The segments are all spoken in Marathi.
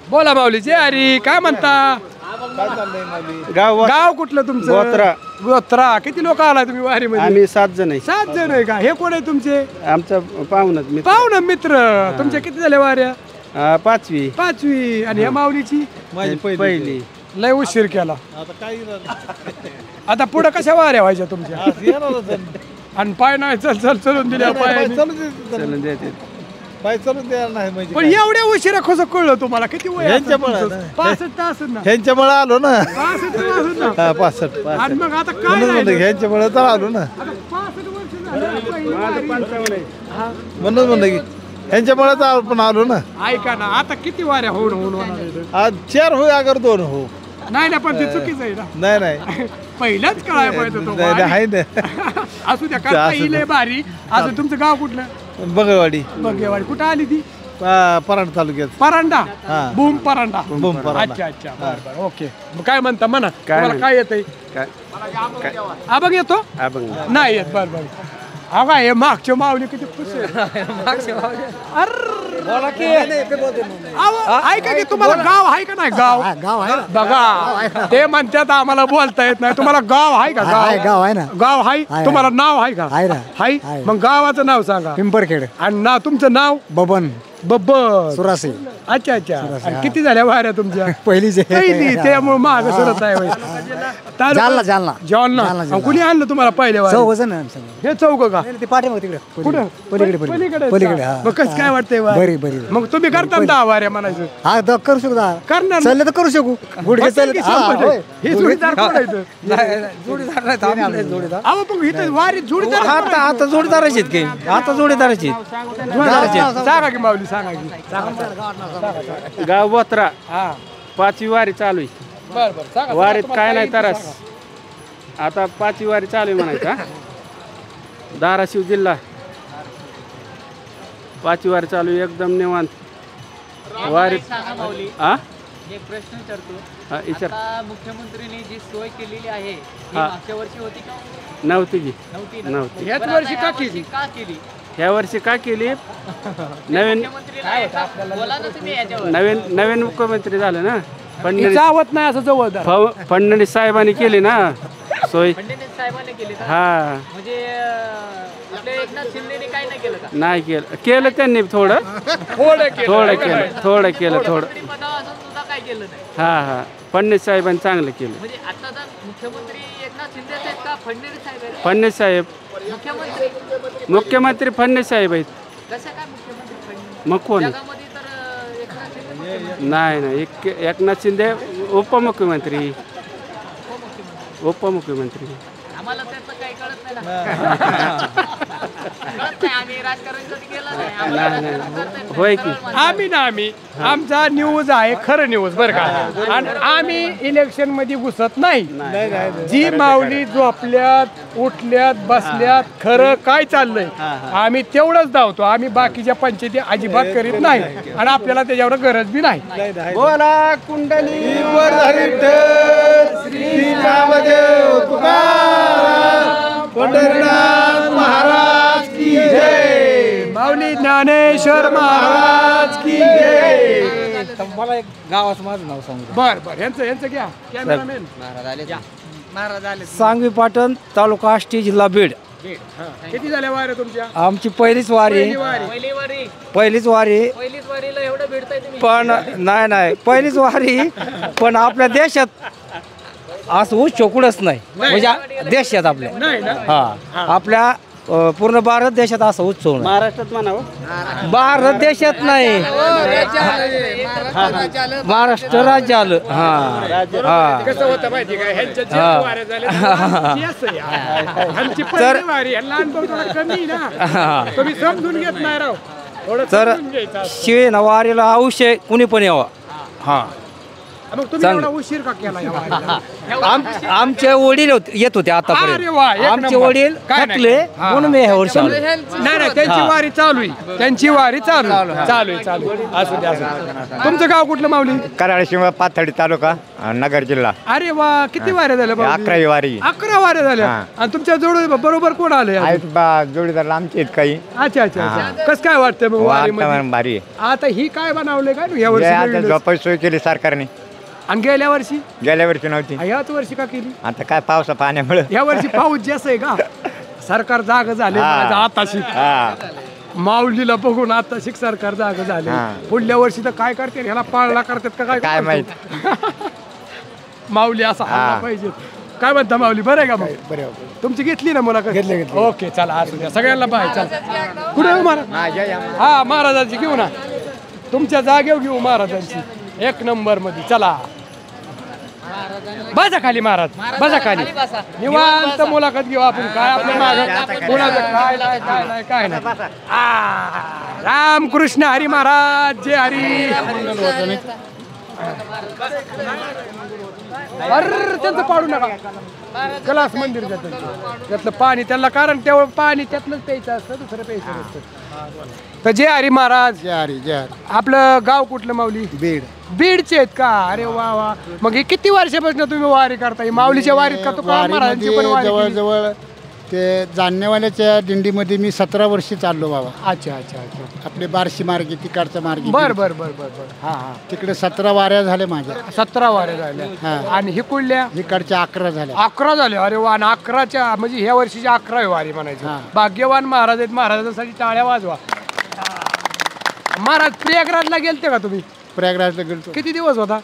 बोला माऊली जे अरे काय म्हणता? गाव कुठलं तुमचं? गोत्रा. गोत्रा. किती लोक आला तुम्ही वारीमध्ये? आम्ही 7 जण आहे. 7 जण आहे का? हे कोण आहे तुमचे? आमचा पाहुणा पाहुणा मित्र. तुमच्या किती झाल्या वाऱ्या? 5वी. 5वी. आणि ह्या माऊलीची पहिली. लय उशीर केला. आता पुढे कशा वाऱ्या व्हायच्या तुमच्या? आणि पाय नाही चलून दिल्या पाय चलन देते. पाय चालून द्यायला नाही म्हणजे पण एवढ्या उशिरा कसं कळलं तुम्हाला? किती वय? ह्यांच्यामुळं. 65 असेल ना? ह्यांच्यामुळे आलो ना. 65 असेल ना? 65. आणि मग आता काय म्हणून म्हणलं राहिलं? ह्यांच्यामुळे तर आलो ना. आता 65 वर्ष झाली पहिली वारी. म्हणून म्हणलं की ह्यांच्यामुळे तर आपण आलो ना. ऐका ना, आता किती वाऱ्या होऊन होणार आहेत? आज 4 हो अगर 2 हो. नाही ना, पण ते चुकीचं आहे ना. नाही नाही पहिलाच कळायला पाहिजे तो नाही, वारी. आहे ना. असू द्या करता येईल हे भारी. असं तुमचं गाव कुठलं? बगळवाडी. बघेवाडी. कुठं आली ती? परांडा तालुक्यात. परांडा. हा. बूम परांडा. बूम परांडा. अच्छा अच्छा. बरं ओके. मग काय म्हणता म्हणा? तुम्हाला काय येतंय? काय अभंग येतो? अभंग. नाही येत. बरं बरं. हा काय हे मागच्या माऊली किती खुश आहे. ऐका की तुम्हाला गाव आहे का नाही? गाव आहे बघा. ते म्हणतात आम्हाला बोलता येत नाही. तुम्हाला गाव आहे का? गाव आहे ना. गाव आहे. तुम्हाला नाव आहे का? आहे ना. आहे. मग गावाचं नाव सांगा. पिंपरखेड. आणि नाव तुमचं नाव? बबन बब्बर. सुरासे. अच्छा अच्छा. आणि किती झाल्या वाऱ्या तुमच्या? पहिलीच आहे. पहिली. त्यामुळे माग सरत आहे. जालना जालना जालना. कुणी आणलं तुम्हाला पहिले वाऱ्या? चौघजण हे चौक का? ते पाठीमागे तिकडे कुठं? पलीकडे पलीकडे. पलीकडे हा. मग कसं काय वाटतंय वारी? बरी बरी. मग तुम्ही करता 10 वाऱ्या म्हणायचं? हा करू शकतो करणार ना? चाललं तर करू शकू. गुडघे चालले हे जोडीदार कोण आहेत? जोडीदार नाही जोडीदार. अहो पण इथं वारी जोडीदार आता जोडीदारच आहेत की. आता जोडीदारच आहेत. सांगा की माऊली सांगा की. गाव गोत्रा. हा 5वी वारी चालू आहे. बर बर सांगा. वारीत काय नाही तरस. आता 5वी वारी चालू आहे म्हणायचा. धाराशिव जिल्हा 5वी वारी चालू आहे. एकदम निवांत वारीत. हा एक प्रश्न विचारतो. हा विचार. आता मुख्यमंत्र्यांनी जी सोय केलेली आहे ही हा. मागच्या वर्षी होती का? नव्हती की. नव्हती ना? नव्हती. ह्याच बरं, वर्षी आता का ह्या केली? का केली? ह्या वर्षी का केली? नवीन मुख्यमंत्रीला एका बोला ना तुम्ही याच्यावर. नवीन मुख्यमंत्री झालं ना. फडणवीस जावत नाही असं जवळदार. फडणवीस साहेबांनी केली ना सोय. फडणवीस साहेबांनी केली का? हा म्हणजे आपल्या एकनाथ शिंदेने काय नाही केलं का? नाही केलं त्यांनी थोडं केलं मुख्यमंत्री पदावर असून सुद्धा काय केलं नाही. हा फडणवीस साहेबांनी चांगलं केलं. म्हणजे आता जर मुख्यमंत्री एकनाथ शिंदे आहेत का फडणवीस साहेब आहेत? फडणवीस साहेब मुख्यमंत्री फडणवीस साहेब आहेत. कसं काय मुख्यमंत्री फडणवीस? मग कोण आहे? जगामध्ये तर एकनाथ शिंदे नाही एकनाथ शिंदे उपमुख्यमंत्री. उपमुख्यमंत्री. आम्हाला त्याचं काही कळत नाही ना. कळत नाही. आम्ही राजकारण कधी केलं नाही. आम्हाला नाही राजकारण करता येत नाही. होय की. आम्ही आमचा न्यूज आहे खरं न्यूज बरं का. आणि आम्ही इलेक्शन मध्ये घुसत नाही. जी माऊली झोपल्यात उठल्यात बसल्यात खरं काय चाललंय आम्ही तेवढंच धावतो. आम्ही बाकीच्या पंचायती अजिबात करीत नाही आणि आपल्याला त्याच्यावर गरज बी नाही. बोला कुंडली श्री रामदेव तुकाराम पंढरीनाथ महाराज की जय. माऊली ज्ञानेश्वर महाराज की जय. मला एक गावाचं माझं नाव सांगू. बर यांचं घ्या कॅमेरामॅन. सांगवी पाटण तालुका आष्टी जिल्हा बीड. किती झाल्या वाऱ्या तुमच्या? आमची पहिलीच वारी. पहिलीच वारी. पहिलीच वारीला एवढं भेटताय तुम्ही? पण नाही पहिलीच वारी. पण आपल्या देशात असं उच्च कुठंच नाही. म्हणजे देशात आपल्या नाही ना. हा आपल्या पूर्ण भारत देशात असं उत्सव नाही. महाराष्ट्रात म्हणावं. भारत देशात नाही. महाराष्ट्र राज्य आलं. हा कसं होतं माहिती का? ह्यांच्या ज्या वाऱ्या झाल्या ह्यांची पहिली वारी. ह्यांना अनुभव थोडा कमी ना. तुम्ही समजून घेत नाही राव. थोडं तर समजून घ्यायचं. शिवे ना वारीला अवश्य कुणी पण यावं. हा मग तुम्ही चांगलं. एवढा उशीर का केला या वारीला? आमचे वडील येत होते अरे आतापर्यंत वा, एक आमचे नंबर. वडील काय नाही. थकले हा. म्हणून मी ह्या वर्षी आलो. नाही त्यांची वारी चालू आहे, त्यांची वारी चालू आहे. असू द्या. तुमचं गाव कुठलं माऊली? कराड शिवा पाथर्डी तालुका नगर जिल्हा अरे वा, किती वाऱ्या झाल्या माऊली? 11वी वारी 11 वाऱ्या झाल्या. आणि तुमच्या जोड बरोबर कोण आले? आहेत जोडीदार आमचे आहेत काही अच्छा. कसं काय वाटतं मग वारीमध्ये? वातावरण भारी आहे. आता ही काय बनवलंय काय या जे वर्षी आता नवीनच? झोपायची सोय केली सरकारने, आणि गेल्या वर्षी गेल्या वर्षी नव्हती. याच वर्षी का केली? आता काय पावसा पाण्यामुळे या वर्षी पाऊस जास्त आहे का? सरकार जाग झाले आताशी माऊलीला बघून आता सरकार जाग झाले. पुढल्या वर्षी तर काय करते ह्याला पाळला करतात का काय माहित. माऊली असा आला पाहिजे. काय म्हणता माऊली, बरं आहे का? मग तुमची घेतली ना मुलाखत? घेतली. ओके, चला असू द्या, सगळ्यांना पाहिजे. चला कुठे येऊ महाराज? हा, महाराजांची घेऊ ना, तुमच्या जागेवर घेऊ महाराजांची, 1 नंबर मध्ये. चला बसा खाली महाराज, बसा खाली, निवांत मुलाखत घेऊ आपण. काय आपल्या मागं कोणाचं काय नाही. रामकृष्ण हरी महाराज, जय हरी. अरे त्यांचं पाडू नका, कैलास मंदिर त्यातलं पाणी त्यांना, कारण तेवढं पाणी त्यातलंच प्यायचं असतं, दुसरं प्यायचं नसतं. तर जय हरी महाराज. जय हरी. आपलं गाव कुठलं माऊली? बीड. बीडचे आहेत का? अरे वा. मग हे किती वर्षापासून तुम्ही वारी करताय? माऊलीच्या वारीत का तो महाराजांची पण वारी केली? जवळ ते जाणण्यावाल्याच्या दिंडीमध्ये मी 17 वर्षी चाललो बाबा. अच्छा. आपले बार्शी मार्गी, तिकडचा मार्गी. बर. हा. तिकडे 17 वाऱ्या झाल्या माझ्या. 17 वाऱ्या झाल्या. आणि हिकुडल्या इकडच्या 11 झाल्या. 11 झाल्या. अरे वा. आणि 11च्या म्हणजे ह्या वर्षीची 11वी वारी म्हणायची. भाग्यवान महाराज आहेत, महाराजांसाठी टाळ्या वाजवा. महाराज प्रयागराजला गेलते का तुम्ही? प्रयागराजला गेलो. किती दिवस होता?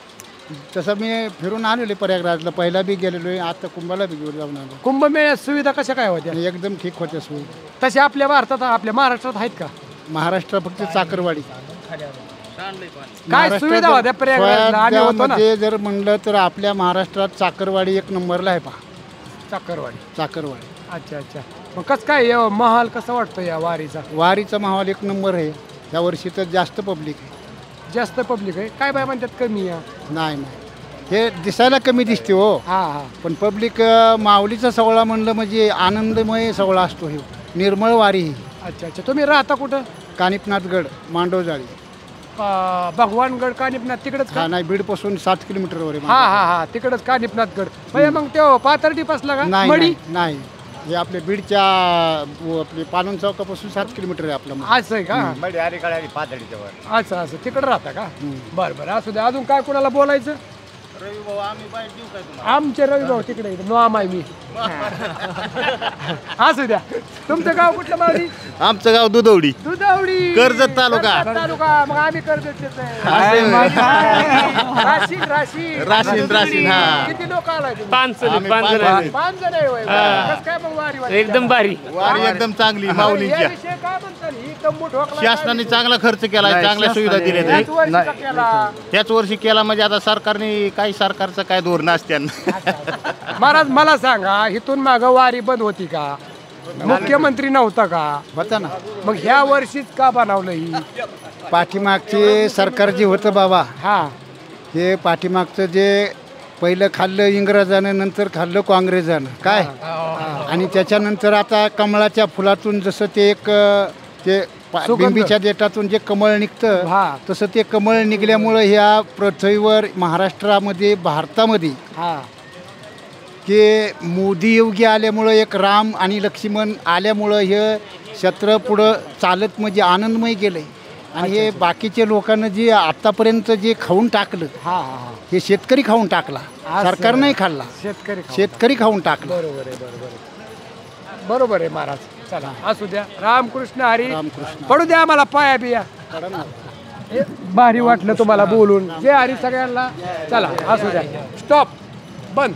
तसं मी फिरून आलेलो प्रयागराजला, पहिला बी गेलेलो आहे, आता कुंभाला बी घेऊन जाऊन आलो. कुंभमेळ्यात सुविधा कशा काय होत्या? आणि एकदम ठीक होते सोयी. तसे आपल्या भारतात, आपल्या महाराष्ट्रात आहेत का? महाराष्ट्र फक्त चाकरवाडी. काय सुविधा होत्या प्रयागराजला? आम्ही होतो ना. ते जर म्हणलं तर आपल्या महाराष्ट्रात चाकरवाडी 1 नंबरला आहे पहा. चाकरवाडी. अच्छा. मग कसं काय महाल कसं वाटतं या वारीचा माहोल 1 नंबर आहे. या वर्षी तर जास्त पब्लिक आहे. जास्त पब्लिक आहे? काय बाय म्हणतात कमी आहे? नाही, हे दिसायला कमी दिसते हो. पण पब्लिक माऊलीचा सोहळा म्हणलं म्हणजे आनंदमय सोहळा असतो. हे निर्मळ वारी ही. अच्छा. तुम्ही राहता कुठं? कानिपनाथगड, मांडवजाळी. भगवानगड कानिपनाथ तिकडेच का? नाही, बीड पासून 7 किलोमीटरवर आहे. हा तिकडेच कानिपनाथगड. मग ते पाथर्डी पासला का? नाही, हे आपल्या बीडच्या आपले पानून चौकापासून 7 किलोमीटर आहे आपलं. असं आहे का? पाथर्डीच्या असं तिकडे राहता का? बरं. असू द्या. अजून काय कोणाला बोलायचं? आमचे रवी भाऊ तिकडे नोआमाय मी. असू द्या. तुमचं गाव कुठलं माऊली? आमचं गाव दुधवडी, कर्जत तालुका. मग आम्ही कर्जतचेच आहे. राशीन. किती लोक आलाय? 5 जण आहे होय. कसं काय मग वारी? एकदम भारी वारी एकदम चांगली या माऊलींच्या. विषयी काय म्हणताल? ही तंबू ठोकला शासनाने चांगला खर्च केला, चांगल्या सुविधा दिल्या. त्याच वर्षी का केला? त्याच वर्षी केला म्हणजे आता सरकारने काही सरकारचं काय धोरण असते. महाराज मला सांगा, इथून माग वारी बंद होती का? मुख्यमंत्री नव्हता का? होता ना. मग ह्या वर्षीच का बनवलं ही? पाठीमागचे सरकार जे होतं बाबा, हे पाठीमागचं जे पहिलं खाल्लं इंग्रजानं, नंतर खाल्लं काँग्रेसानं काय, आणि त्याच्यानंतर आता कमळाच्या फुलातून जसं ते एक ते बिंबीच्या देठातून जे कमळ निघतं, तसं ते कमळ निघल्यामुळं ह्या पृथ्वीवर महाराष्ट्रामध्ये, भारतामध्ये की मोदी योगी आल्यामुळं, एक राम आणि लक्ष्मण आल्यामुळं हे क्षेत्र पुढं चालत म्हणजे आनंदमय गेलंय. आणि हे बाकीचे लोकांना जे आतापर्यंत जे खाऊन टाकलं, हे शेतकरी खाऊन टाकला, सरकार नाही खाल्ला, शेतकरी खाऊन टाकला. बरोबर आहे महाराज. चला असू द्या. रामकृष्ण हरी. पडू द्या मला पाया बिया. भारी वाटलं तुम्हाला बोलून. जय हरी सगळ्यांना. चला असू द्या. स्टॉप. बंद.